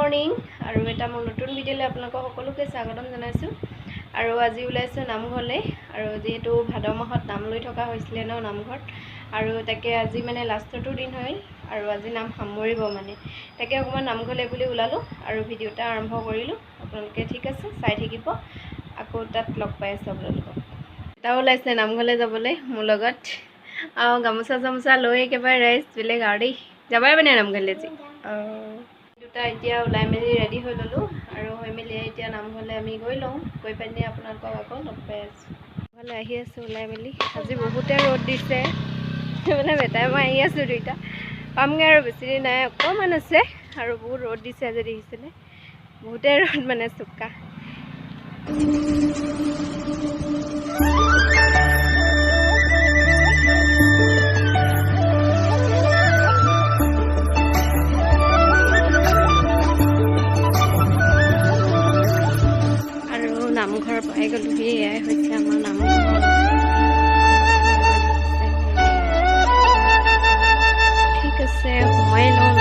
Morning আৰু এটা মোৰ নতুন ভিডিঅ'লৈ আপোনালোকক সকলোকে স্বাগতম জনাইছোঁ। আৰু আজি ওলাইছোঁ নামঘৰলৈ, আৰু যিহেতু ভাদ মাহত নাম লৈ থকা হৈছিলে ন নামঘৰত, আৰু তাকে আজি মানে লাষ্টৰটো দিন হয় আৰু আজি নাম সামৰিব মানে, তাকে অকণমান নামঘৰলৈ বুলি ওলালোঁ আৰু ভিডিঅ'টা আৰম্ভ কৰিলোঁ। আপোনালোকে ঠিক আছে চাই থাকিব, আকৌ তাত লগ পাই আছোঁ আপোনালোকক। এটাও ওলাইছে নামঘৰলৈ যাবলৈ মোৰ লগত, আৰু গামোচা লৈ একেবাৰে ৰাইজ বেলেগ আৰু দেই। যাবাই মানে নামঘৰলৈ আজি দুটা এতিয়া ওলাই মেলি ৰেডি হৈ ল'লোঁ, আৰু হৈ মেলি এতিয়া নামঘৰলৈ আমি গৈ লওঁ, গৈ পিনে আপোনালোকক আকৌ লগ পাই আছোঁ। নামঘৰলৈ আহি আছোঁ ওলাই মেলি, আজি বহুতে ৰ'দ দিছে মানে বেটাই মই আহি আছোঁ দুইটা, পামগৈ আৰু বেছি দিন নাই, অকণমান আছে আৰু বহুত ৰ'দ দিছে আজি দেখিছেনে, বহুতে ৰ'দ মানে চোকা। নামঘৰ পাই গ'লোহি, এয়াই হৈছে আমাৰ নামঘৰ। ঠিক আছে সোমাই লওঁ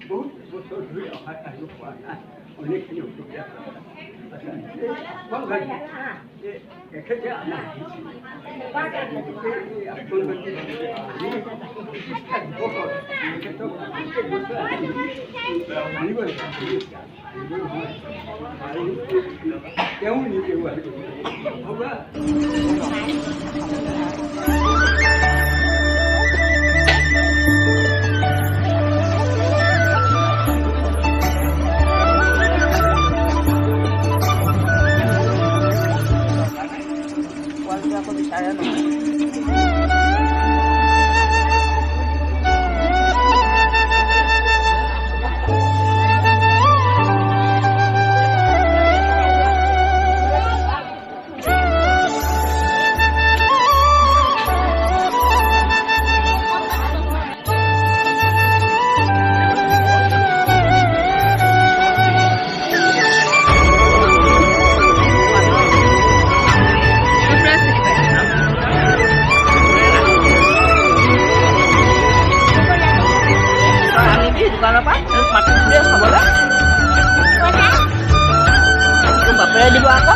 বহুত বছৰ ধৰি অহা আহিব পৰা নাই অনেকখিনি অসুবিধা এখেতে আমাৰ তেওঁ নিজেও ভগা বাপেৰে দিব আকৌ